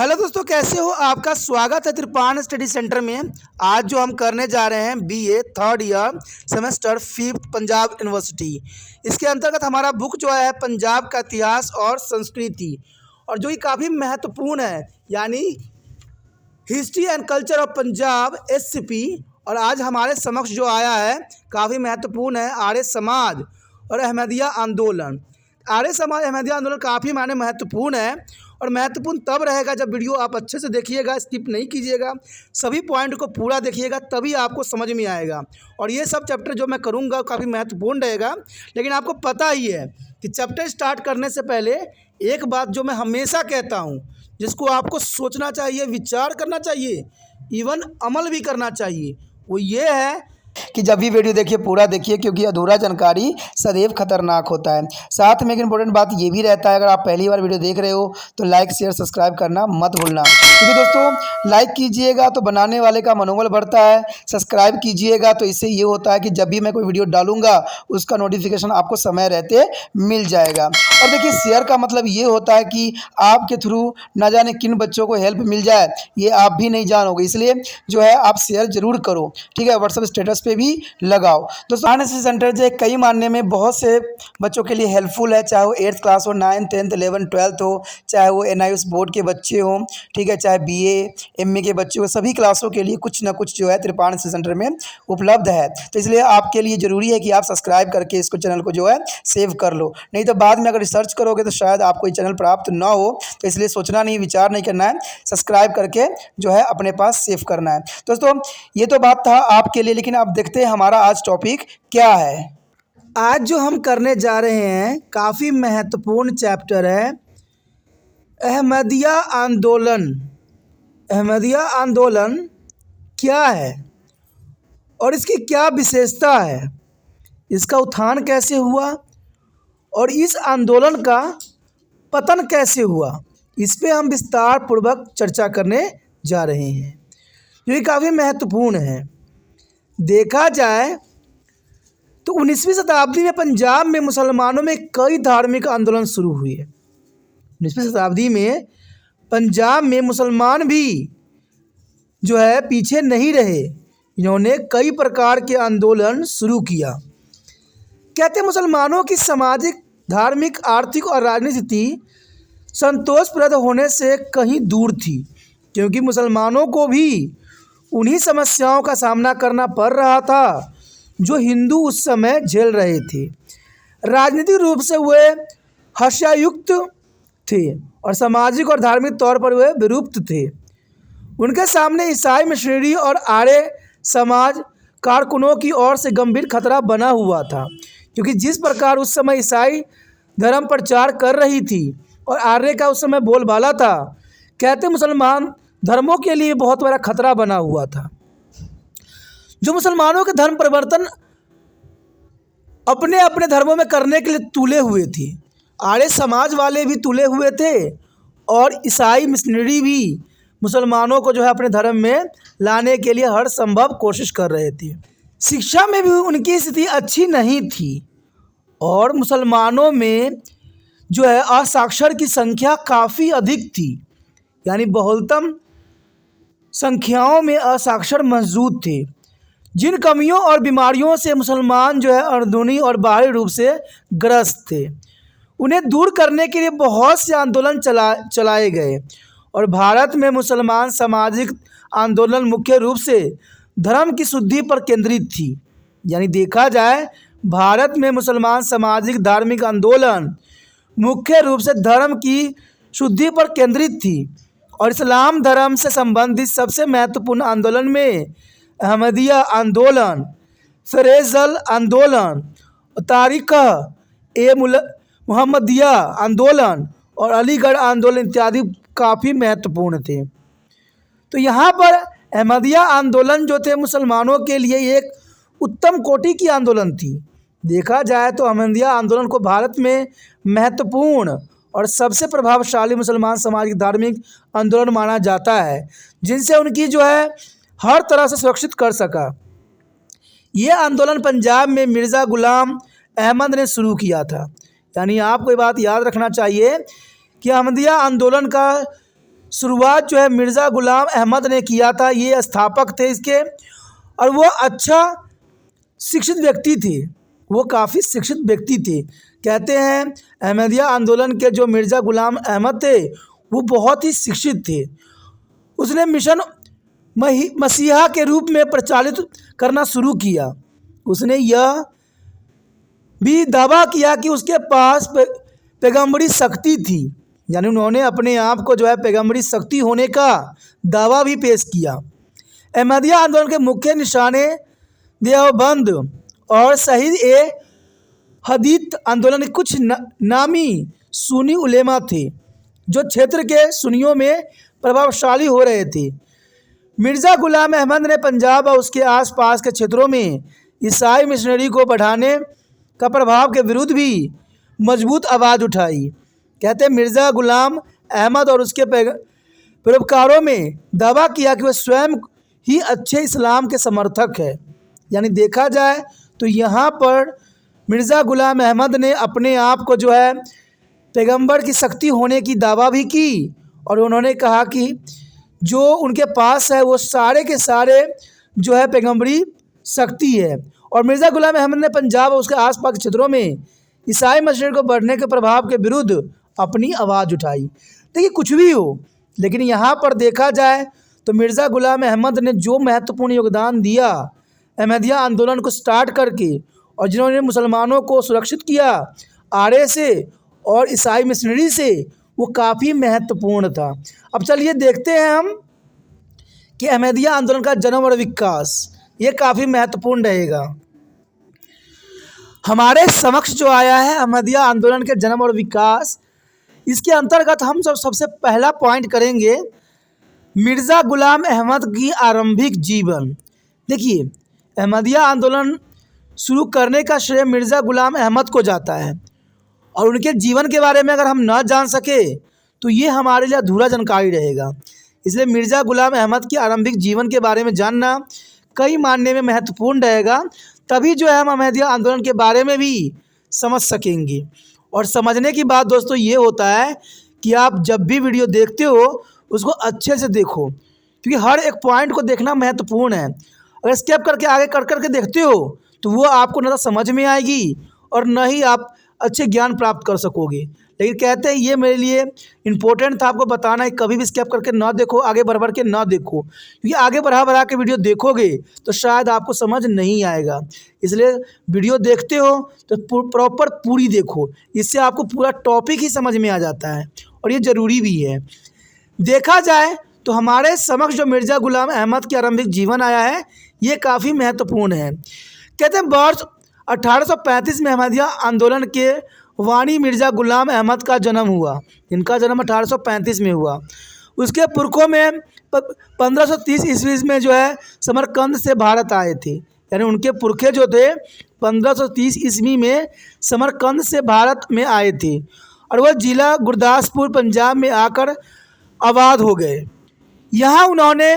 Hello दोस्तों, कैसे हो? आपका स्वागत है त्रिपाण स्टडी सेंटर में। आज जो हम करने जा रहे हैं BA third year semester 5 Punjab university. इसके अंतर्गत हमारा बुक जो है पंजाब का इतिहास और संस्कृति, और जो ये काफ़ी महत्वपूर्ण है, यानी history and culture of Punjab SCP. और आज हमारे समक्ष जो आया है काफ़ी महत्वपूर्ण है आर्य समाज और अहमदिया आंदोलन। आर्य समाज अहमदिया आंदोलन काफ़ी मायने महत्वपूर्ण है, और महत्वपूर्ण तब रहेगा जब वीडियो आप अच्छे से देखिएगा, स्किप नहीं कीजिएगा, सभी पॉइंट को पूरा देखिएगा, तभी आपको समझ में आएगा। और ये सब चैप्टर जो मैं करूँगा काफ़ी महत्वपूर्ण रहेगा। लेकिन आपको पता ही है कि चैप्टर स्टार्ट करने से पहले एक बात जो मैं हमेशा कहता हूँ, जिसको आपको सोचना चाहिए, विचार करना चाहिए, इवन अमल भी करना चाहिए, वो ये है कि जब भी वीडियो देखिए पूरा देखिए, क्योंकि अधूरा जानकारी सदैव खतरनाक होता है। साथ में एक इंपॉर्टेंट बात ये भी रहता है, अगर आप पहली बार वीडियो देख रहे हो तो लाइक शेयर सब्सक्राइब करना मत भूलना, क्योंकि दोस्तों लाइक कीजिएगा तो बनाने वाले का मनोबल बढ़ता है, सब्सक्राइब कीजिएगा तो इससे ये होता है कि जब भी मैं कोई वीडियो डालूंगा उसका नोटिफिकेशन आपको समय रहते मिल जाएगा। और देखिए, शेयर का मतलब ये होता है कि आपके थ्रू न जाने किन बच्चों को हेल्प मिल जाए, ये आप भी नहीं जानोगे, इसलिए जो है आप शेयर जरूर करो, ठीक है। व्हाट्सएप स्टेटस पे भी लगाओ। दोस्तों आरएसएस सेंटर जो कई मानने में बहुत से बच्चों के लिए हेल्पफुल है, चाहे वो 8th क्लास हो, 9th 10th 11th 12th हो, चाहे वो एनआईएस बोर्ड के बच्चे हों, ठीक है, चाहे बीए एमए के बच्चे हो, सभी क्लासों के लिए कुछ ना कुछ जो है त्रिपाण सेंटर में उपलब्ध है। तो इसलिए आपके लिए ज़रूरी है कि आप सब्सक्राइब करके इसको चैनल को जो है सेव कर लो, नहीं तो बाद में अगर रिसर्च करोगे तो शायद आपको ये चैनल प्राप्त ना हो। तो इसलिए सोचना नहीं, विचार नहीं करना है, सब्सक्राइब करके जो है अपने पास सेव करना है। दोस्तों ये तो बात था आपके लिए, लेकिन आप देखते हैं हमारा आज टॉपिक क्या है। आज जो हम करने जा रहे हैं काफ़ी महत्वपूर्ण चैप्टर है अहमदिया आंदोलन। अहमदिया आंदोलन क्या है और इसकी क्या विशेषता है, इसका उत्थान कैसे हुआ और इस आंदोलन का पतन कैसे हुआ, इस पे हम विस्तार पूर्वक चर्चा करने जा रहे हैं, जो कि काफ़ी महत्वपूर्ण है। देखा जाए तो 19वीं शताब्दी में पंजाब में मुसलमानों में कई धार्मिक आंदोलन शुरू हुए। 19वीं शताब्दी में पंजाब में मुसलमान भी जो है पीछे नहीं रहे, इन्होंने कई प्रकार के आंदोलन शुरू किया। कहते मुसलमानों की सामाजिक, धार्मिक, आर्थिक और राजनीतिक स्थिति संतोषप्रद होने से कहीं दूर थी, क्योंकि मुसलमानों को भी उन्हीं समस्याओं का सामना करना पड़ रहा था जो हिंदू उस समय झेल रहे थे। राजनीतिक रूप से वे हर्षायुक्त थे और सामाजिक और धार्मिक तौर पर वे विरूप थे। उनके सामने ईसाई मिशनरी और आर्य समाज कारकुनों की ओर से गंभीर खतरा बना हुआ था, क्योंकि जिस प्रकार उस समय ईसाई धर्म प्रचार कर रही थी और आर्य का उस समय बोलबाला था, कहते मुसलमान धर्मों के लिए बहुत बड़ा खतरा बना हुआ था। जो मुसलमानों के धर्म परिवर्तन अपने अपने धर्मों में करने के लिए तुले हुए थे, आर्य समाज वाले भी तुले हुए थे और ईसाई मिशनरी भी मुसलमानों को जो है अपने धर्म में लाने के लिए हर संभव कोशिश कर रहे थे। शिक्षा में भी उनकी स्थिति अच्छी नहीं थी और मुसलमानों में जो है असाक्षर की संख्या काफ़ी अधिक थी, यानी बहुलतम संख्याओं में असाक्षर मौजूद थे। जिन कमियों और बीमारियों से मुसलमान जो है अंदरूनी और बाहरी रूप से ग्रस्त थे, उन्हें दूर करने के लिए बहुत से आंदोलन चलाए गए। और भारत में मुसलमान सामाजिक आंदोलन मुख्य रूप से धर्म की शुद्धि पर केंद्रित थी। यानी देखा जाए भारत में मुसलमान सामाजिक धार्मिक आंदोलन मुख्य रूप से धर्म की शुद्धि पर केंद्रित थी। और इस्लाम धर्म से संबंधित सबसे महत्वपूर्ण आंदोलन में अहमदिया आंदोलन, फरेजल आंदोलन, तारीख ए मुहम्मदिया आंदोलन और अलीगढ़ आंदोलन इत्यादि काफ़ी महत्वपूर्ण थे। तो यहाँ पर अहमदिया आंदोलन जो थे मुसलमानों के लिए एक उत्तम कोटि की आंदोलन थी। देखा जाए तो अहमदिया आंदोलन को भारत में महत्वपूर्ण और सबसे प्रभावशाली मुसलमान समाज की धार्मिक आंदोलन माना जाता है, जिनसे उनकी जो है हर तरह से सुरक्षित कर सका। ये आंदोलन पंजाब में मिर्ज़ा गुलाम अहमद ने शुरू किया था। यानी आपको ये बात याद रखना चाहिए कि अहमदिया आंदोलन का शुरुआत जो है मिर्ज़ा ग़ुलाम अहमद ने किया था। ये स्थापक थे इसके, और वो अच्छा शिक्षित व्यक्ति थे, वो काफ़ी शिक्षित व्यक्ति थे। कहते हैं अहमदिया आंदोलन के जो मिर्ज़ा ग़ुलाम अहमद थे वो बहुत ही शिक्षित थे। उसने मिशन मसीहा के रूप में प्रचालित करना शुरू किया। उसने यह भी दावा किया कि उसके पास पैगंबरी शक्ति थी, यानी उन्होंने अपने आप को जो है पैगंबरी शक्ति होने का दावा भी पेश किया। अहमदिया आंदोलन के मुख्य निशाने देवबंद और शहीद ए हदीत आंदोलन के कुछ नामी सुन्नी उलेमा थे जो क्षेत्र के सुन्नियों में प्रभावशाली हो रहे थे। मिर्ज़ा ग़ुलाम अहमद ने पंजाब और उसके आसपास के क्षेत्रों में ईसाई मिशनरी को बढ़ाने का प्रभाव के विरुद्ध भी मजबूत आवाज़ उठाई। कहते हैं मिर्ज़ा ग़ुलाम अहमद और उसके पैरोकारों में दावा किया कि वह स्वयं ही अच्छे इस्लाम के समर्थक है। यानी देखा जाए तो यहाँ पर मिर्ज़ा ग़ुलाम अहमद ने अपने आप को जो है पैगंबर की शक्ति होने की दावा भी की, और उन्होंने कहा कि जो उनके पास है वो सारे के सारे जो है पैगंबरी शक्ति है। और मिर्ज़ा ग़ुलाम अहमद ने पंजाब और उसके आसपास के क्षेत्रों में ईसाई मिशनरी को बढ़ने के प्रभाव के विरुद्ध अपनी आवाज़ उठाई। देखिए कुछ भी हो, लेकिन यहाँ पर देखा जाए तो मिर्ज़ा ग़ुलाम अहमद ने जो महत्वपूर्ण योगदान दिया अहमदिया आंदोलन को स्टार्ट करके, और जिन्होंने मुसलमानों को सुरक्षित किया आर्य से और ईसाई मिशनरी से, वो काफ़ी महत्वपूर्ण था। अब चलिए देखते हैं हम कि अहमदिया आंदोलन का जन्म और विकास, ये काफ़ी महत्वपूर्ण रहेगा। हमारे समक्ष जो आया है अहमदिया आंदोलन के जन्म और विकास, इसके अंतर्गत हम सबसे पहला पॉइंट करेंगे मिर्ज़ा ग़ुलाम अहमद की आरंभिक जीवन। देखिए अहमदिया आंदोलन शुरू करने का श्रेय मिर्ज़ा ग़ुलाम अहमद को जाता है, और उनके जीवन के बारे में अगर हम ना जान सके तो ये हमारे लिए अधूरा जानकारी रहेगा। इसलिए मिर्ज़ा ग़ुलाम अहमद की आरंभिक जीवन के बारे में जानना कई मायने में महत्वपूर्ण रहेगा, तभी जो है हम अहमदिया आंदोलन के बारे में भी समझ सकेंगे। और समझने की बात दोस्तों ये होता है कि आप जब भी वीडियो देखते हो उसको अच्छे से देखो, क्योंकि हर एक पॉइंट को देखना महत्वपूर्ण है। अगर स्किप करके आगे कर के देखते हो तो वो आपको ना तो समझ में आएगी और ना ही आप अच्छे ज्ञान प्राप्त कर सकोगे। लेकिन कहते हैं ये मेरे लिए इम्पोर्टेंट था आपको बताना है, कभी भी स्किप करके ना देखो, आगे बढ़ के ना देखो, क्योंकि आगे बढ़ा के वीडियो देखोगे तो शायद आपको समझ नहीं आएगा। इसलिए वीडियो देखते हो तो प्रॉपर पूरी देखो, इससे आपको पूरा टॉपिक ही समझ में आ जाता है, और ये ज़रूरी भी है। देखा जाए तो हमारे समक्ष जो मिर्ज़ा ग़ुलाम अहमद की आरंभिक जीवन आया है ये काफ़ी महत्वपूर्ण है। कहते हैं वर्ष 1835 में अहमदिया आंदोलन के वाणी मिर्ज़ा ग़ुलाम अहमद का जन्म हुआ। इनका जन्म 1835 में हुआ। उसके पुरखों में 1530 ईस्वी में जो है समरकंद से भारत आए थे, यानी उनके पुरखे जो थे 1530 ईस्वी में समरकंद से भारत में आए थे, और वह जिला गुरदासपुर पंजाब में आकर आबाद हो गए। यहाँ उन्होंने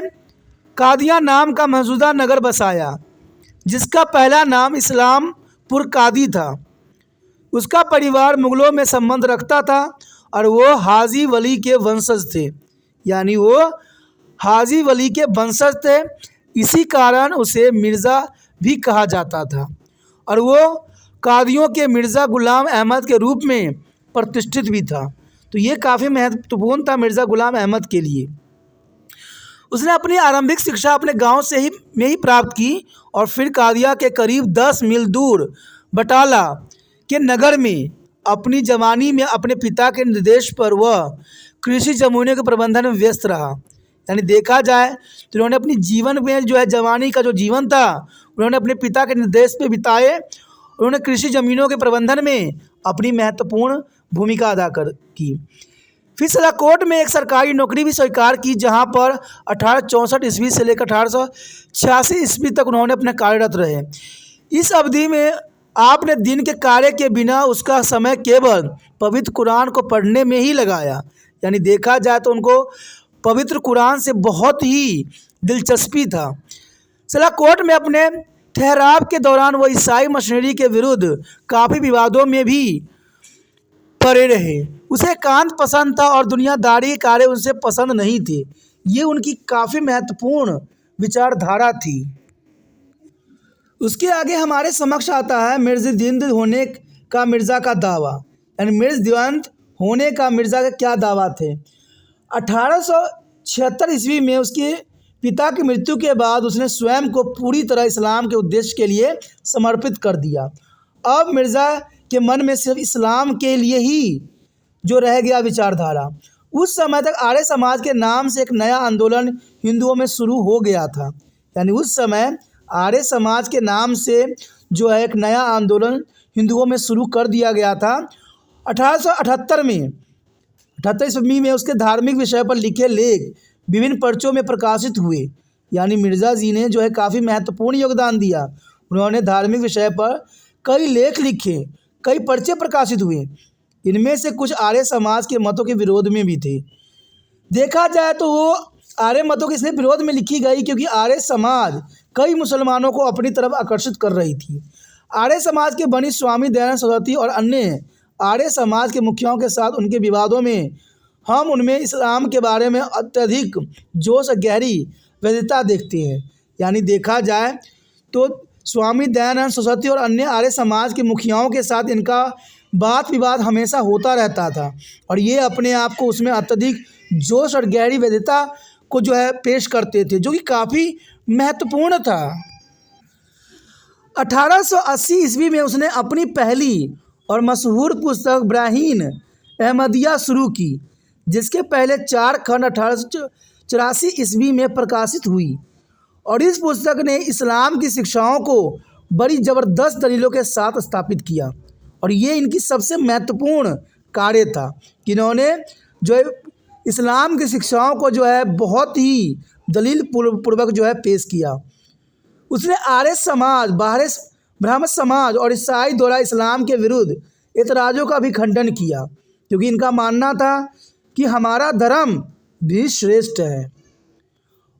कादिया नाम का मौजूदा नगर बसाया, जिसका पहला नाम इस्लामपुर कादी था। उसका परिवार मुग़लों में संबंध रखता था और वो हाजी वली के वंशज थे, यानी वो हाजी वली के वंशज थे, इसी कारण उसे मिर्ज़ा भी कहा जाता था, और वो कादियों के मिर्ज़ा ग़ुलाम अहमद के रूप में प्रतिष्ठित भी था। तो ये काफ़ी महत्वपूर्ण था मिर्ज़ा ग़ुलाम अहमद के लिए। उसने अपनी आरंभिक शिक्षा अपने गांव में ही प्राप्त की, और फिर कादिया के करीब 10 मील दूर बटाला के नगर में अपनी जवानी में अपने पिता के निर्देश पर वह कृषि ज़मीनों के प्रबंधन में व्यस्त रहा। यानी देखा जाए तो उन्होंने अपनी जीवन में जो है जवानी का जो जीवन था उन्होंने अपने पिता के निर्देश पे बिताए। उन्होंने कृषि ज़मीनों के प्रबंधन में अपनी महत्वपूर्ण भूमिका अदा की। फिर सिलाकोट में एक सरकारी नौकरी भी स्वीकार की, जहां पर 1864 ईस्वी से लेकर 1886 ईस्वी तक उन्होंने अपने कार्यरत रहे। इस अवधि में आपने दिन के कार्य के बिना उसका समय केवल पवित्र कुरान को पढ़ने में ही लगाया। यानी देखा जाए तो उनको पवित्र कुरान से बहुत ही दिलचस्पी था। सिलाकोट में अपने ठहराव के दौरान वो ईसाई मिशनरी के विरुद्ध काफ़ी विवादों में भी पड़े रहे। उसे एकांत पसंद था और दुनियादारी के कार्य उनसे पसंद नहीं थे। ये उनकी काफ़ी महत्वपूर्ण विचारधारा थी। उसके आगे हमारे समक्ष आता है मिर्ज़ादिंद होने का मिर्ज़ा का दावा, यानी मिर्ज़ादिंद होने का मिर्ज़ा का क्या दावा थे। 1876 ईस्वी में उसके पिता की मृत्यु के बाद उसने स्वयं को पूरी तरह इस्लाम के उद्देश्य के लिए समर्पित कर दिया। अब मिर्ज़ा के मन में सिर्फ इस्लाम के लिए ही जो रह गया विचारधारा। उस समय तक आर्य समाज के नाम से एक नया आंदोलन हिंदुओं में शुरू हो गया था, यानी उस समय आर्य समाज के नाम से जो है एक नया आंदोलन हिंदुओं में शुरू कर दिया गया था। 1878 में 78 ईस्वी में उसके धार्मिक विषय पर लिखे लेख विभिन्न पर्चों में प्रकाशित हुए, यानी मिर्ज़ा जी ने जो है काफ़ी महत्वपूर्ण योगदान दिया। उन्होंने धार्मिक विषय पर कई लेख लिखे, कई पर्चे प्रकाशित हुए। इनमें से कुछ आर्य समाज के मतों के विरोध में भी थे। देखा जाए तो वो आर्य मतों के इसलिए विरोध में लिखी गई क्योंकि आर्य समाज कई मुसलमानों को अपनी तरफ आकर्षित कर रही थी। आर्य समाज के बनी स्वामी दयानंद सरस्वती और अन्य आर्य समाज के मुखियाओं के साथ उनके विवादों में हम उनमें इस्लाम के बारे में अत्यधिक जोश और गहरी वैधता देखते हैं। यानी देखा जाए तो स्वामी दयानंद सरस्वती और अन्य आर्य समाज के मुखियाओं के साथ इनका वाद विवाद हमेशा होता रहता था और ये अपने आप को उसमें अत्यधिक जोश और गहरी वैधता को जो है पेश करते थे, जो कि काफ़ी महत्वपूर्ण था। 1880 ईस्वी में उसने अपनी पहली और मशहूर पुस्तक ब्राहीन अहमदिया शुरू की, जिसके पहले 4 खंड 1884 ईस्वी में प्रकाशित हुई और इस पुस्तक ने इस्लाम की शिक्षाओं को बड़ी ज़बरदस्त दलीलों के साथ स्थापित किया और ये इनकी सबसे महत्वपूर्ण कार्य था कि इन्होंने जो है इस्लाम की शिक्षाओं को जो है बहुत ही दलील पूर्वक जो है पेश किया। उसने आर्य समाज, ब्राह्मण समाज और ईसाई द्वारा इस्लाम के विरुद्ध एतराज़ों का भी खंडन किया, क्योंकि इनका मानना था कि हमारा धर्म भी श्रेष्ठ है।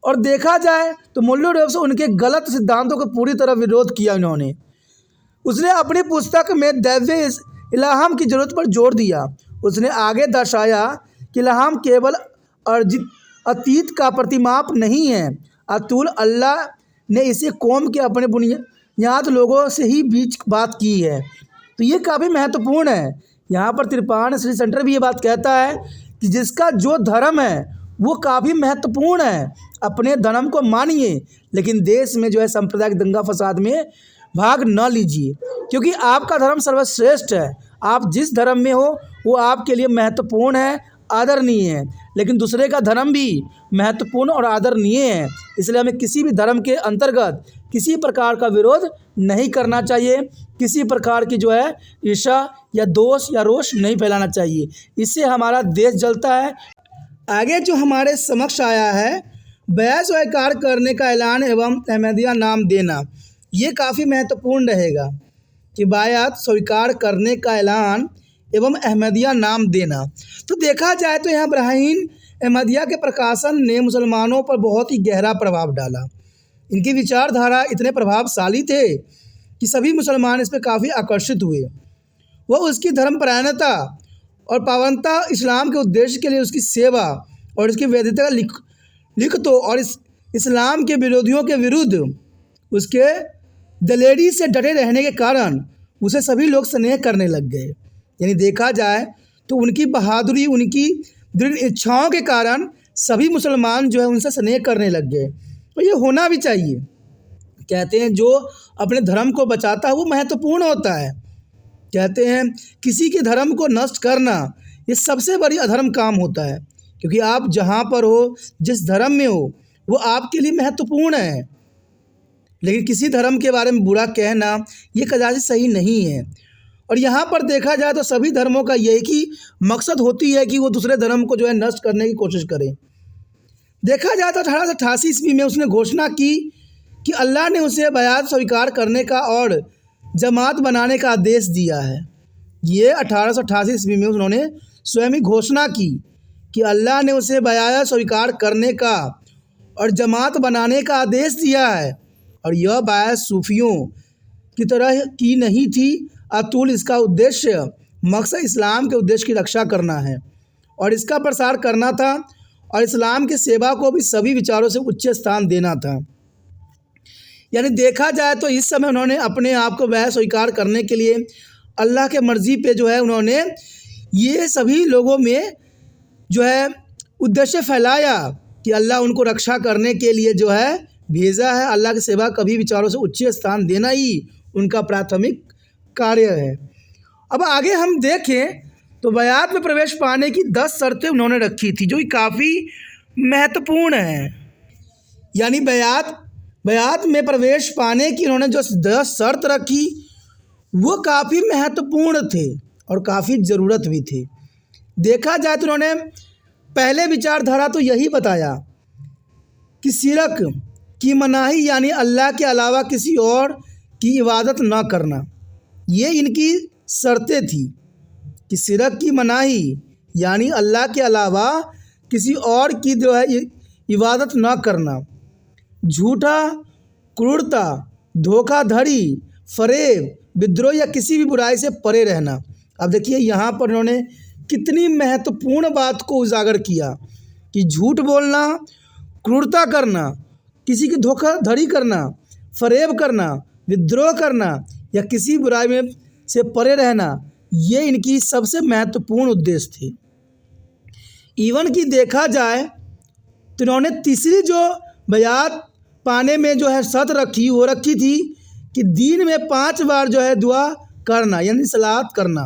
और देखा जाए तो मूल्य रूप से उनके गलत सिद्धांतों का पूरी तरह विरोध किया इन्होंने। उसने अपनी पुस्तक में दैवीय इल्हाम की ज़रूरत पर जोर दिया। उसने आगे दर्शाया कि इल्हाम केवल अतीत का प्रतिमाप नहीं है, अतुल अल्लाह ने इसे कौम के अपने बुनियाद लोगों से ही बीच बात की है। तो ये काफ़ी महत्वपूर्ण है। यहाँ पर तिरपान स्टडी सेंटर भी ये बात कहता है कि जिसका जो धर्म है वो काफ़ी महत्वपूर्ण है, अपने धर्म को मानिए, लेकिन देश में जो है सांप्रदायिक दंगा फसाद में भाग न लीजिए, क्योंकि आपका धर्म सर्वश्रेष्ठ है। आप जिस धर्म में हो वो आपके लिए महत्वपूर्ण है, आदरणीय है, लेकिन दूसरे का धर्म भी महत्वपूर्ण और आदरणीय है। इसलिए हमें किसी भी धर्म के अंतर्गत किसी प्रकार का विरोध नहीं करना चाहिए, किसी प्रकार की जो है ईर्ष्या या दोष या रोष नहीं फैलाना चाहिए, इससे हमारा देश जलता है। आगे जो हमारे समक्ष आया है बैत स्वीकार करने का ऐलान एवं अहमदिया नाम देना, ये काफ़ी महत्वपूर्ण रहेगा कि बैत स्वीकार करने का ऐलान एवं अहमदिया नाम देना। तो देखा जाए तो यहाँ ब्राहीन अहमदिया के प्रकाशन ने मुसलमानों पर बहुत ही गहरा प्रभाव डाला। इनकी विचारधारा इतने प्रभावशाली थे कि सभी मुसलमान इस पर काफ़ी आकर्षित हुए। वह उसकी धर्मपरायणता और पावनता, इस्लाम के उद्देश्य के लिए उसकी सेवा और इसकी वैधता लिखतों और इस्लाम के विरोधियों के विरुद्ध उसके दलेरी से डटे रहने के कारण उसे सभी लोग स्नेह करने लग गए। यानी देखा जाए तो उनकी बहादुरी, उनकी दृढ़ इच्छाओं के कारण सभी मुसलमान जो है उनसे स्नेह करने लग गए। और ये होना भी चाहिए। कहते हैं जो अपने धर्म को बचाता है वो महत्वपूर्ण होता है। कहते हैं किसी के धर्म को नष्ट करना ये सबसे बड़ी अधर्म काम होता है, क्योंकि आप जहाँ पर हो, जिस धर्म में हो, वो आपके लिए महत्वपूर्ण है, लेकिन किसी धर्म के बारे में बुरा कहना ये कदाचित सही नहीं है। और यहाँ पर देखा जाए तो सभी धर्मों का यही की मकसद होती है कि वो दूसरे धर्म को जो है नष्ट करने की कोशिश करें। देखा जाए तो 1888 ईस्वी में उसने घोषणा की कि अल्लाह ने उसे बैत स्वीकार करने का और जमात बनाने का आदेश दिया है। ये 1888 ईस्वी में उन्होंने स्वयं ही घोषणा की कि अल्लाह ने उसे बैत स्वीकार करने का और जमात बनाने का आदेश दिया है। और यह बैत सूफियों की तरह की नहीं थी, अतुल इसका उद्देश्य मकसद इस्लाम के उद्देश्य की रक्षा करना है और इसका प्रसार करना था और इस्लाम की सेवा को भी सभी विचारों से उच्च स्थान देना था। यानी देखा जाए तो इस समय उन्होंने अपने आप को वह स्वीकार करने के लिए अल्लाह के मर्ज़ी पे जो है उन्होंने ये सभी लोगों में जो है उद्देश्य फैलाया कि अल्लाह उनको रक्षा करने के लिए जो है भेजा है। अल्लाह की सेवा कभी विचारों से उच्च स्थान देना ही उनका प्राथमिक कार्य है। अब आगे हम देखें तो बयात में प्रवेश पाने की 10 शर्तें उन्होंने रखी थी जो कि काफ़ी महत्वपूर्ण है। यानी बयात में प्रवेश पाने की उन्होंने जो 10 शर्त रखी वो काफ़ी महत्वपूर्ण थे और काफ़ी ज़रूरत भी थी। देखा जाए तो उन्होंने पहले विचारधारा तो यही बताया कि शिरक की मनाही यानी अल्लाह के अलावा किसी और की इबादत न करना, ये इनकी शर्तें थी कि शिरक की मनाही यानी अल्लाह के अलावा किसी और की जो है इबादत न करना, झूठा, क्रूरता, धोखाधड़ी, फरेब, विद्रोह या किसी भी बुराई से परे रहना। अब देखिए यहाँ पर उन्होंने कितनी महत्वपूर्ण बात को उजागर किया कि झूठ बोलना, क्रूरता करना, किसी की धोखाधड़ी करना, फरेब करना, विद्रोह करना या किसी बुराई में से परे रहना, ये इनकी सबसे महत्वपूर्ण उद्देश्य थे। इवन कि देखा जाए तो इन्होंने तीसरी जो बयात पाने में जो है शर्त रखी वो रखी थी कि दिन में 5 बार जो है दुआ करना यानी सलात करना,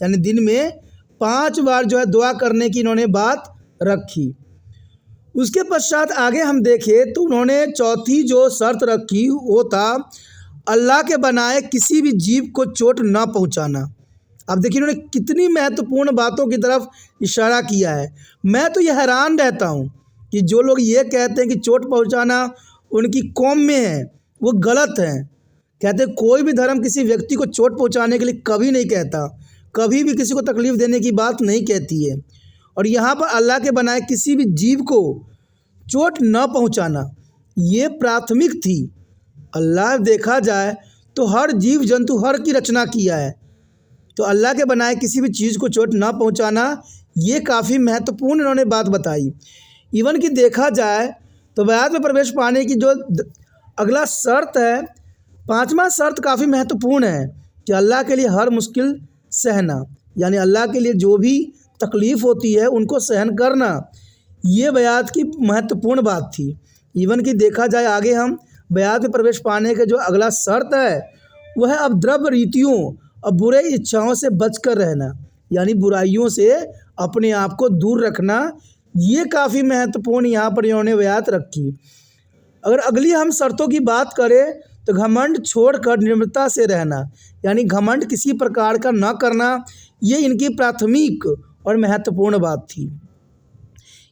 यानी दिन में 5 बार जो है दुआ करने की इन्होंने बात रखी। उसके पश्चात आगे हम देखें तो उन्होंने चौथी जो शर्त रखी वो था अल्लाह के बनाए किसी भी जीव को चोट न पहुंचाना। अब देखिए इन्होंने कितनी महत्वपूर्ण बातों की तरफ इशारा किया है। मैं तो ये हैरान रहता हूँ कि जो लोग ये कहते हैं कि चोट पहुंचाना उनकी कौम में है, वो गलत है। कहते हैं कोई भी धर्म किसी व्यक्ति को चोट पहुंचाने के लिए कभी नहीं कहता, कभी भी किसी को तकलीफ़ देने की बात नहीं कहती है। और यहाँ पर अल्लाह के बनाए किसी भी जीव को चोट न पहुंचाना ये प्राथमिक थी। अल्लाह देखा जाए तो हर जीव जंतु हर की रचना किया है, तो अल्लाह के बनाए किसी भी चीज़ को चोट न पहुंचाना ये काफ़ी महत्वपूर्ण इन्होंने बात बताई। इवन कि देखा जाए तो बयात में प्रवेश पाने की जो अगला शर्त है, 5वां शर्त काफ़ी महत्वपूर्ण है कि अल्लाह के लिए हर मुश्किल सहना, यानी अल्लाह के लिए जो भी तकलीफ़ होती है उनको सहन करना, ये बयात की महत्वपूर्ण बात थी। इवन कि देखा जाए आगे हम बयात में प्रवेश पाने के जो अगला शर्त है वह है अब द्रव्य रीतियों और बुरे इच्छाओं से बचकर रहना, यानी बुराइयों से अपने आप को दूर रखना, ये काफ़ी महत्वपूर्ण यहाँ पर इन्होंने बयात रखी। अगर अगली हम शर्तों की बात करें तो घमंड छोड़कर निर्मलता से रहना, यानी घमंड किसी प्रकार का न करना, ये इनकी प्राथमिक और महत्वपूर्ण बात थी।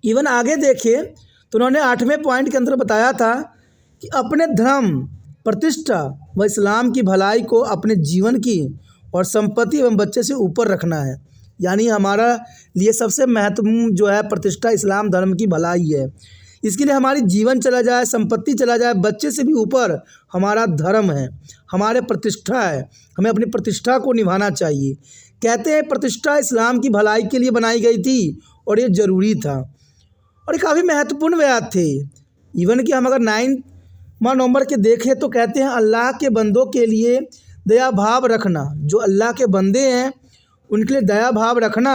इवन आगे देखें तो उन्होंने 8वें पॉइंट के अंदर बताया था कि अपने धर्म, प्रतिष्ठा व इस्लाम की भलाई को अपने जीवन की और संपत्ति एवं बच्चे से ऊपर रखना है, यानी हमारा लिए सबसे महत्वपूर्ण जो है प्रतिष्ठा इस्लाम धर्म की भलाई है। इसके लिए हमारी जीवन चला जाए, संपत्ति चला जाए, बच्चे से भी ऊपर हमारा धर्म है, हमारे प्रतिष्ठा है, हमें अपनी प्रतिष्ठा को निभाना चाहिए। कहते हैं प्रतिष्ठा इस्लाम की भलाई के लिए बनाई गई थी और ये ज़रूरी था और ये काफ़ी महत्वपूर्ण बयात थे। इवन कि हम अगर 9वां नंबर के देखें तो कहते हैं अल्लाह के बंदों के लिए दया भाव रखना, जो अल्लाह के बंदे हैं उनके लिए दया भाव रखना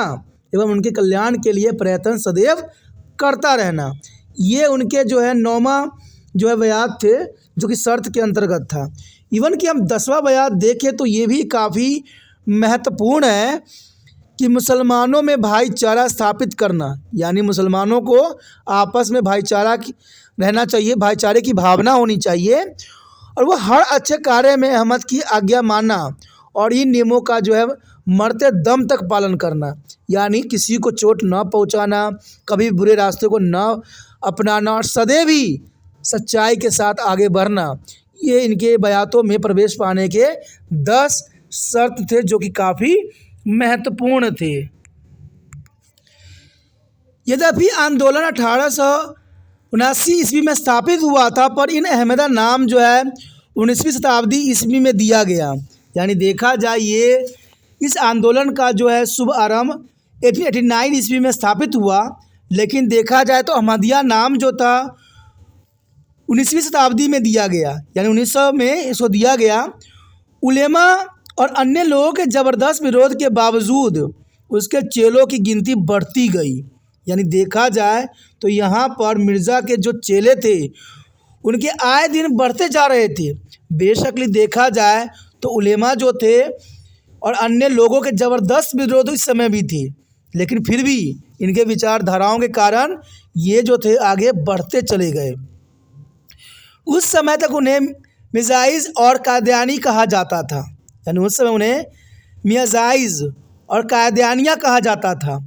एवं उनके कल्याण के लिए प्रयत्न सदैव करता रहना, ये उनके जो है 9वां जो है बयात थे जो कि शर्त के अंतर्गत था। इवन कि हम 10वां बयात देखें तो ये भी काफ़ी महत्वपूर्ण है कि मुसलमानों में भाईचारा स्थापित करना, यानी मुसलमानों को आपस में भाईचारा रहना चाहिए, भाईचारे की भावना होनी चाहिए और वो हर अच्छे कार्य में अहमद की आज्ञा मानना और इन नियमों का जो है मरते दम तक पालन करना, यानी किसी को चोट न पहुंचाना, कभी बुरे रास्ते को न अपनाना और सदैव ही सच्चाई के साथ आगे बढ़ना, ये इनके बयातों में प्रवेश पाने के 10 शर्त थे जो कि काफ़ी महत्वपूर्ण थे। यद्यपि आंदोलन 1879 ईस्वी में स्थापित हुआ था, पर इन अहमदा नाम जो है 19वीं शताब्दी ईस्वी में दिया गया। यानी देखा जाए ये इस आंदोलन का जो है शुभ आरंभ 1889 ईस्वी में स्थापित हुआ, लेकिन देखा जाए तो अहमदिया नाम जो था 19वीं शताब्दी में दिया गया, यानी 1900 में इसको दिया गया। उलेमा और अन्य लोगों के ज़बरदस्त विरोध के बावजूद उसके चेलों की गिनती बढ़ती गई। यानी देखा जाए तो यहाँ पर मिर्ज़ा के जो चेले थे उनके आए दिन बढ़ते जा रहे थे। बेशक देखा जाए तो उलेमा जो थे और अन्य लोगों के ज़बरदस्त विरोध इस समय भी थे, लेकिन फिर भी इनके विचारधाराओं के कारण ये जो थे आगे बढ़ते चले गए। उस समय तक उन्हें मिर्ज़ाइज़ और कादियानी कहा जाता था, यानी उस समय उन्हें मिर्ज़ाइज़ और कादियानिया कहा जाता था।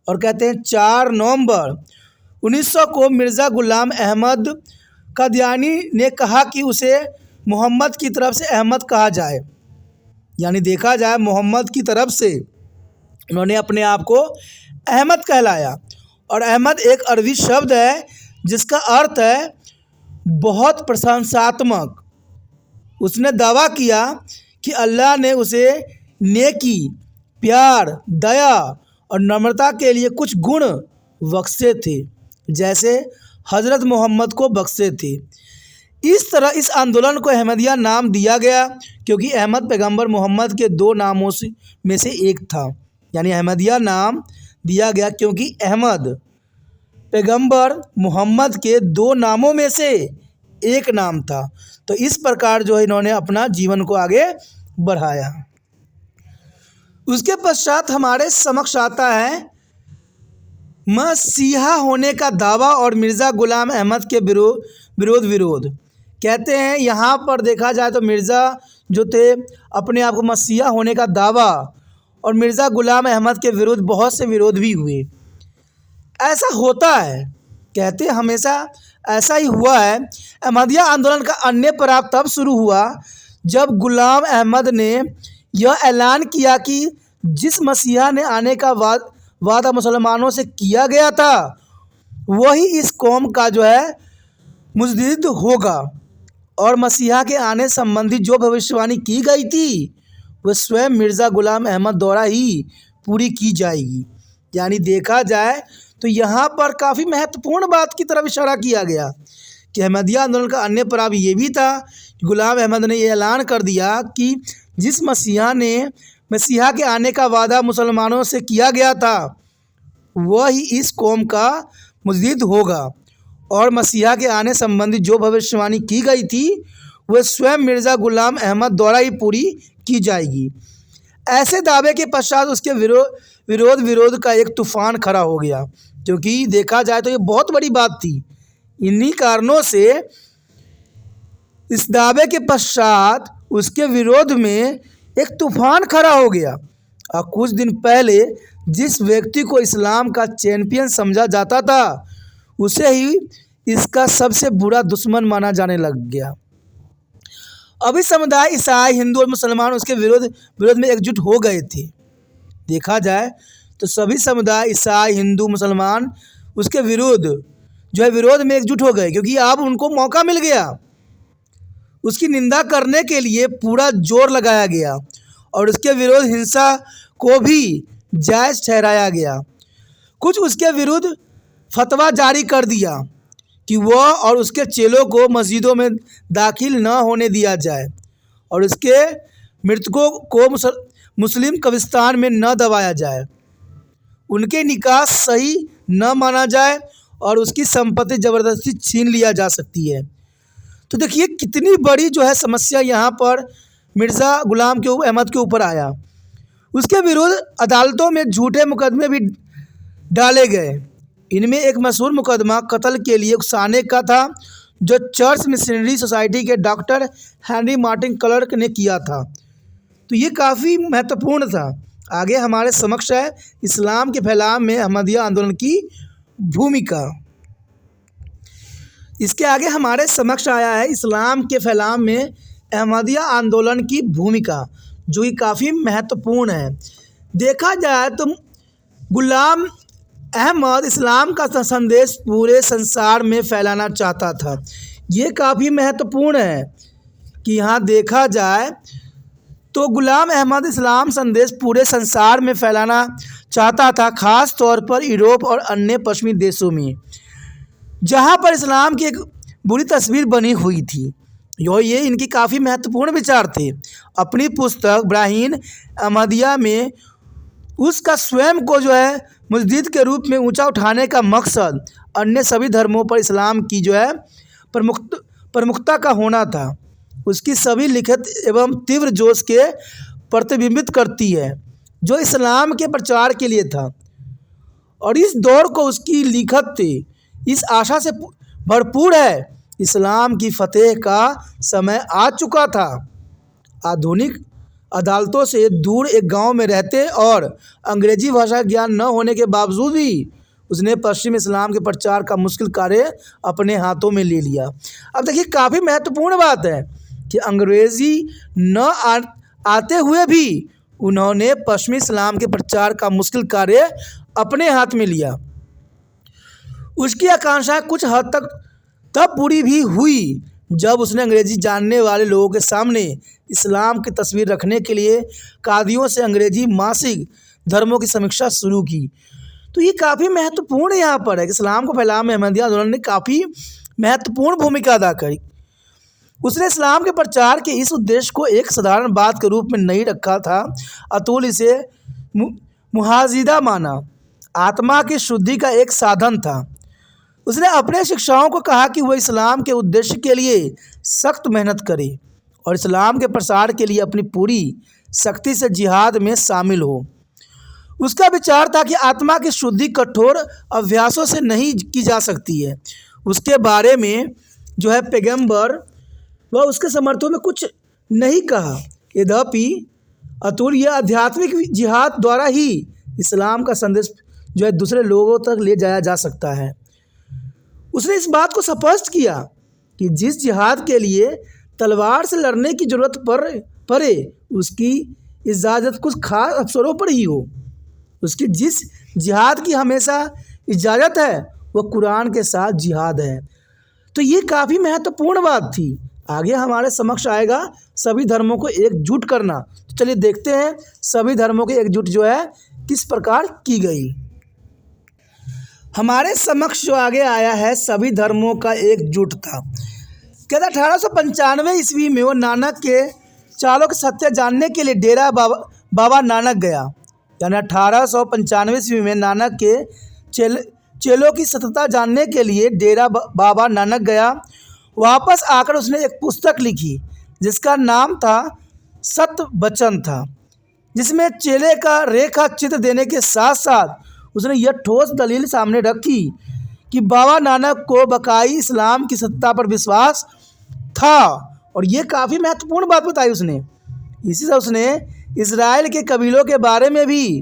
और कहते हैं 4 नवंबर 1900 को मिर्ज़ा ग़ुलाम अहमद कादियानी ने कहा कि उसे मोहम्मद की तरफ से अहमद कहा जाए। यानी देखा जाए मोहम्मद की तरफ से उन्होंने अपने आप को अहमद कहलाया। और अहमद एक अरबी शब्द है जिसका अर्थ है बहुत प्रशंसात्मक। उसने दावा किया कि अल्लाह ने उसे नेकी, प्यार, दया और नम्रता के लिए कुछ गुण बख्शे थे, जैसे हज़रत मोहम्मद को बख्शे थे। इस तरह इस आंदोलन को अहमदिया नाम दिया गया क्योंकि अहमद पैगंबर मोहम्मद के 2 नामों में से एक था। यानी अहमदिया नाम दिया गया क्योंकि अहमद पैगंबर मोहम्मद के 2 नामों में से एक नाम था। तो इस प्रकार जो है इन्होंने अपना जीवन को आगे बढ़ाया। उसके पश्चात हमारे समक्ष आता है मसीहा होने का दावा और मिर्ज़ा ग़ुलाम अहमद के विरोध। कहते हैं यहाँ पर देखा जाए तो मिर्ज़ा जो थे अपने आप को मसीहा होने का दावा और मिर्ज़ा ग़ुलाम अहमद के विरुद्ध बहुत से विरोध भी हुए। ऐसा होता है, कहते हमेशा ऐसा ही हुआ है। अहमदिया आंदोलन का अन्य पड़ाव तब शुरू हुआ जब ग़ुलाम अहमद ने यह ऐलान किया कि जिस मसीहा ने आने का वादा मुसलमानों से किया गया था वही इस कौम का जो है मुजद्दिद होगा, और मसीहा के आने संबंधी जो भविष्यवाणी की गई थी वह स्वयं मिर्ज़ा ग़ुलाम अहमद द्वारा ही पूरी की जाएगी। यानी देखा जाए तो यहाँ पर काफ़ी महत्वपूर्ण बात की तरफ इशारा किया गया कि अहमदिया आंदोलन का अन्य पड़ाव ये भी था कि ग़ुलाम अहमद ने ये ऐलान कर दिया कि जिस मसीहा के आने का वादा मुसलमानों से किया गया था वह ही इस कौम का मुजद्दिद होगा, और मसीहा के आने संबंधी जो भविष्यवाणी की गई थी वह स्वयं मिर्ज़ा ग़ुलाम अहमद द्वारा ही पूरी की जाएगी। ऐसे दावे के पश्चात उसके विरोध का एक तूफ़ान खड़ा हो गया, क्योंकि देखा जाए तो ये बहुत बड़ी बात थी। इन्हीं कारणों से इस दावे के पश्चात उसके विरोध में एक तूफ़ान खड़ा हो गया। और कुछ दिन पहले जिस व्यक्ति को इस्लाम का चैंपियन समझा जाता था उसे ही इसका सबसे बुरा दुश्मन माना जाने लग गया। अभी समुदाय ईसाई, हिंदू और मुसलमान उसके विरोध में एकजुट हो गए थे। देखा जाए तो सभी समुदाय ईसाई, हिंदू, मुसलमान उसके विरोध में एकजुट हो गए, क्योंकि अब उनको मौका मिल गया। उसकी निंदा करने के लिए पूरा जोर लगाया गया और उसके विरोध हिंसा को भी जायज़ ठहराया गया। कुछ उसके विरुद्ध फतवा जारी कर दिया कि वह और उसके चेलों को मस्जिदों में दाखिल न होने दिया जाए और उसके मृतकों को मुस्लिम कब्रिस्तान में न दबाया जाए, उनके निकाह सही न माना जाए और उसकी संपत्ति ज़बरदस्ती छीन लिया जा सकती है। तो देखिए कितनी बड़ी जो है समस्या यहाँ पर मिर्ज़ा ग़ुलाम अहमद के ऊपर आया। उसके विरुद्ध अदालतों में झूठे मुकदमे भी डाले गए। इनमें एक मशहूर मुकदमा कत्ल के लिए उकसाने का था जो चर्च मिशनरी सोसाइटी के डॉक्टर हेनरी मार्टिन क्लर्क ने किया था। तो ये काफ़ी महत्वपूर्ण था। आगे हमारे समक्ष है इस्लाम के फैलाव में अहमदिया आंदोलन की भूमिका। इसके आगे हमारे समक्ष आया है इस्लाम के फैलाव में अहमदिया आंदोलन की भूमिका, जो कि काफ़ी महत्वपूर्ण है। देखा जाए तो ग़ुलाम अहमद इस्लाम का संदेश पूरे संसार में फैलाना चाहता था। ये काफ़ी महत्वपूर्ण है कि यहाँ देखा जाए तो गुलाम अहमद इस्लाम संदेश पूरे संसार में फैलाना चाहता था, ख़ास तौर पर यूरोप और अन्य पश्चिमी देशों में जहाँ पर इस्लाम की एक बुरी तस्वीर बनी हुई थी। ये इनकी काफ़ी महत्वपूर्ण विचार थे। अपनी पुस्तक ब्राहीन अहमदिया में उसका स्वयं को मुजद्दिद के रूप में ऊंचा उठाने का मकसद अन्य सभी धर्मों पर इस्लाम की प्रमुखता का होना था। उसकी सभी लिखत एवं तीव्र जोश के प्रतिबिंबित करती है जो इस्लाम के प्रचार के लिए था, और इस दौर को उसकी लिखत इस आशा से भरपूर है, इस्लाम की फतेह का समय आ चुका था। आधुनिक अदालतों से दूर एक गांव में रहते और अंग्रेजी भाषा ज्ञान न होने के बावजूद भी उसने पश्चिम इस्लाम के प्रचार का मुश्किल कार्य अपने हाथों में ले लिया। अब देखिए, काफ़ी महत्वपूर्ण बात है कि अंग्रेज़ी आते हुए भी उन्होंने पश्चिमी इस्लाम के प्रचार का मुश्किल कार्य अपने हाथ में लिया। उसकी आकांक्षा कुछ हद तक तब पूरी भी हुई जब उसने अंग्रेज़ी जानने वाले लोगों के सामने इस्लाम की तस्वीर रखने के लिए कादियों से अंग्रेज़ी मासिक धर्मों की समीक्षा शुरू की। तो ये काफ़ी महत्वपूर्ण यहाँ पर है कि इस्लाम को फैलाने में अहमदिया आंदोलन ने काफ़ी महत्वपूर्ण भूमिका अदा करी। उसने इस्लाम के प्रचार के इस उद्देश्य को एक साधारण बात के रूप में नहीं रखा था, अतुल इसे मुहाजिदा माना, आत्मा की शुद्धि का एक साधन था। उसने अपने शिक्षाओं को कहा कि वह इस्लाम के उद्देश्य के लिए सख्त मेहनत करे और इस्लाम के प्रसार के लिए अपनी पूरी शक्ति से जिहाद में शामिल हो। उसका विचार था कि आत्मा की शुद्धि कठोर अभ्यासों से नहीं की जा सकती है। उसके बारे में पैगंबर वह उसके समर्थकों में कुछ नहीं कहा। यद्यपि अतुल यह आध्यात्मिक जिहाद द्वारा ही इस्लाम का संदेश दूसरे लोगों तक ले जाया जा सकता है। उसने इस बात को स्पष्ट किया कि जिस जिहाद के लिए तलवार से लड़ने की ज़रूरत पड़े उसकी इजाज़त कुछ खास अवसरों पर ही हो। उसकी जिस जिहाद की हमेशा इजाज़त है वह कुरान के साथ जिहाद है। तो ये काफ़ी महत्वपूर्ण बात थी। आगे हमारे समक्ष आएगा सभी धर्मों को एकजुट करना। तो चलिए देखते हैं सभी धर्मों की एकजुट किस प्रकार की गई। हमारे समक्ष आगे आया है सभी धर्मों का एकजुट था। कहता 1895 ईस्वी में वो नानक के चालों के सत्य जानने के लिए डेरा बाबा नानक गया। यानी 1895 ईस्वी में नानक के चेलों की सत्यता जानने के लिए डेरा बाबा नानक गया। वापस आकर उसने एक पुस्तक लिखी जिसका नाम था सत्य वचन था, जिसमें चेले का रेखा चित्र देने के साथ साथ उसने यह ठोस दलील सामने रखी कि बाबा नानक को बकाई इस्लाम की सत्ता पर विश्वास था। और ये काफ़ी महत्वपूर्ण बात बताई उसने। इसी से उसने इजराइल के कबीलों के बारे में भी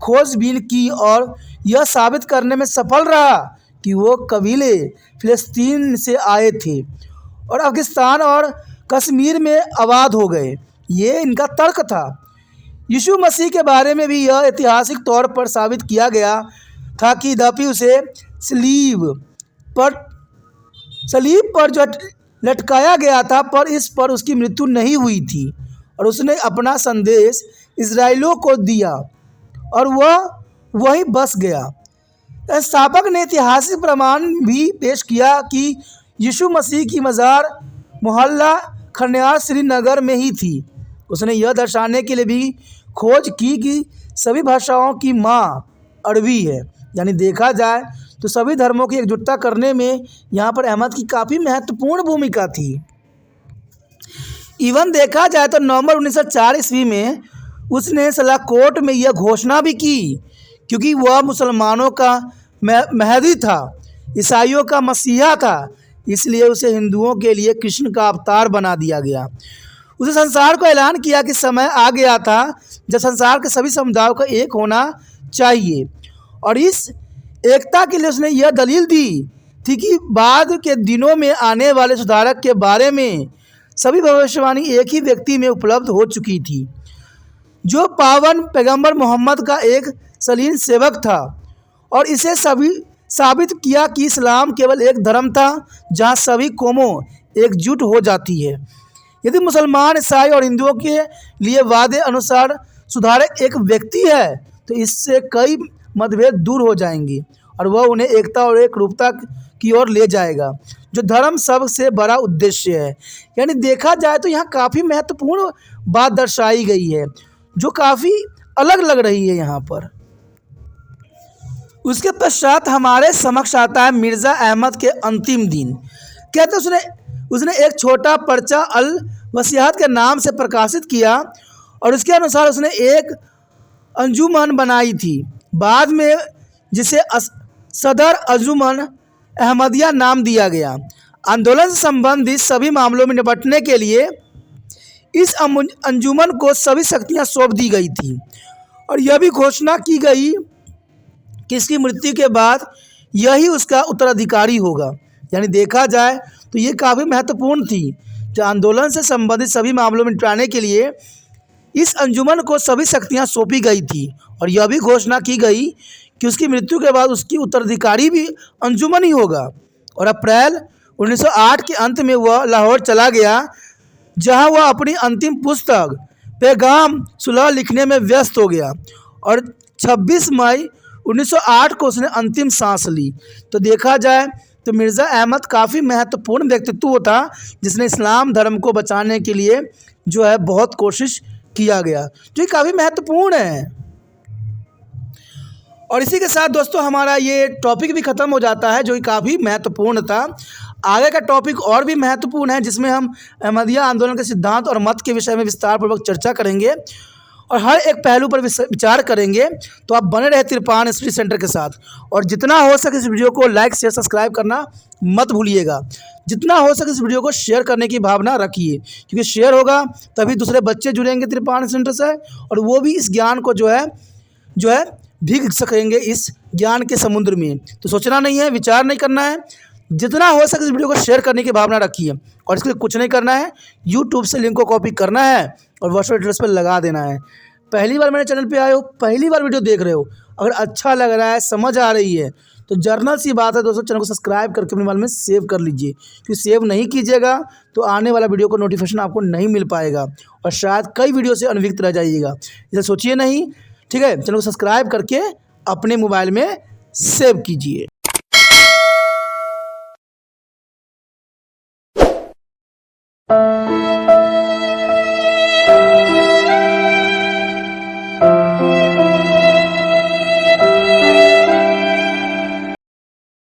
खोजबीन की और यह साबित करने में सफल रहा कि वो कबीले फ़िलिस्तीन से आए थे और अफगानिस्तान और कश्मीर में आबाद हो गए। ये इनका तर्क था। यीशु मसीह के बारे में भी यह ऐतिहासिक तौर पर साबित किया गया था कि यद्यपि उसे सलीब पर लटकाया गया था, पर इस पर उसकी मृत्यु नहीं हुई थी और उसने अपना संदेश इजराइलियों को दिया और वह वहीं बस गया। संस्थापक ने ऐतिहासिक प्रमाण भी पेश किया कि यीशु मसीह की मज़ार मोहल्ला खन्यार श्रीनगर में ही थी। उसने यह दर्शाने के लिए भी खोज की कि सभी भाषाओं की माँ अरबी है। यानी देखा जाए तो सभी धर्मों की एकजुटता करने में यहाँ पर अहमद की काफ़ी महत्वपूर्ण भूमिका थी। इवन देखा जाए तो नवंबर 1904 ईस्वी में उसने सिलाकोट में यह घोषणा भी की, क्योंकि वह मुसलमानों का महदी था, ईसाइयों का मसीहा था, इसलिए उसे हिंदुओं के लिए कृष्ण का अवतार बना दिया गया। उसे संसार को ऐलान किया कि समय आ गया था जब संसार के सभी समुदायों का एक होना चाहिए, और इस एकता के लिए उसने यह दलील दी थी कि बाद के दिनों में आने वाले सुधारक के बारे में सभी भविष्यवाणी एक ही व्यक्ति में उपलब्ध हो चुकी थी, जो पावन पैगंबर मोहम्मद का एक सलीम सेवक था। और इसे सभी साबित किया कि इस्लाम केवल एक धर्म था जहाँ सभी कौमों एकजुट हो जाती है। यदि मुसलमान, ईसाई और हिंदुओं के लिए वादे अनुसार सुधारक एक व्यक्ति है तो इससे कई मतभेद दूर हो जाएंगे और वह उन्हें एकता और एक रूपता की ओर ले जाएगा, जो धर्म सबसे बड़ा उद्देश्य है। यानी देखा जाए तो यहाँ काफ़ी महत्वपूर्ण बात दर्शाई गई है जो काफ़ी अलग लग रही है यहाँ पर। उसके पश्चात हमारे समक्ष आता है मिर्ज़ा अहमद के अंतिम दिन। कहते उसने एक छोटा पर्चा अल वसीयत के नाम से प्रकाशित किया और उसके अनुसार उसने एक अंजुमन बनाई थी, बाद में जिसे सदर अंजुमन अहमदिया नाम दिया गया। आंदोलन से संबंधित सभी मामलों में निपटने के लिए इस अंजुमन को सभी शक्तियां सौंप दी गई थी और यह भी घोषणा की गई कि इसकी मृत्यु के बाद यही उसका उत्तराधिकारी होगा। यानी देखा जाए तो ये काफ़ी महत्वपूर्ण थी। जो आंदोलन से संबंधित सभी मामलों में निपटाने के लिए इस अंजुमन को सभी शक्तियां सौंपी गई थी और यह भी घोषणा की गई कि उसकी मृत्यु के बाद उसकी उत्तराधिकारी भी अंजुमन ही होगा। और अप्रैल 1908 के अंत में वह लाहौर चला गया, जहां वह अपनी अंतिम पुस्तक पैगाम सुलह लिखने में व्यस्त हो गया और 26 मई 1908 को उसने अंतिम सांस ली। तो देखा जाए तो मिर्ज़ा अहमद काफ़ी महत्वपूर्ण व्यक्तित्व था जिसने इस्लाम धर्म को बचाने के लिए जो है बहुत कोशिश किया गया, जो काफ़ी महत्वपूर्ण है। और इसी के साथ दोस्तों हमारा ये टॉपिक भी ख़त्म हो जाता है जो कि काफ़ी महत्वपूर्ण था। आगे का टॉपिक और भी महत्वपूर्ण है जिसमें हम अहमदिया आंदोलन के सिद्धांत और मत के विषय में विस्तारपूर्वक चर्चा करेंगे और हर एक पहलू पर विचार करेंगे। तो आप बने रहे तिरपान स्टडी सेंटर के साथ और जितना हो सके इस वीडियो को लाइक शेयर सब्सक्राइब करना मत भूलिएगा। जितना हो सके इस वीडियो को शेयर करने की भावना रखिए, क्योंकि शेयर होगा तभी दूसरे बच्चे जुड़ेंगे तिरपान सेंटर से और वो भी इस ज्ञान को जो है भीग सकेंगे इस ज्ञान के समुद्र में। तो सोचना नहीं है, विचार नहीं करना है, जितना हो सके इस वीडियो को शेयर करने की भावना रखिए और इसके लिए कुछ नहीं करना है, यूट्यूब से लिंक को कॉपी करना है और व्हाट्सएप एड्रेस पर लगा देना है। पहली बार मेरे चैनल पे आए हो, पहली बार वीडियो देख रहे हो, अगर अच्छा लग रहा है, समझ आ रही है तो जर्नल सी बात है दोस्तों, चैनल को सब्सक्राइब करके अपने मोबाइल में सेव कर लीजिए, क्योंकि सेव नहीं कीजिएगा तो आने वाला वीडियो को नोटिफिकेशन आपको नहीं मिल पाएगा और शायद कई वीडियो से अनभिज्ञ रह जाइएगा। इसे सोचिए नहीं, ठीक है। चैनल को सब्सक्राइब करके अपने मोबाइल में सेव कीजिए।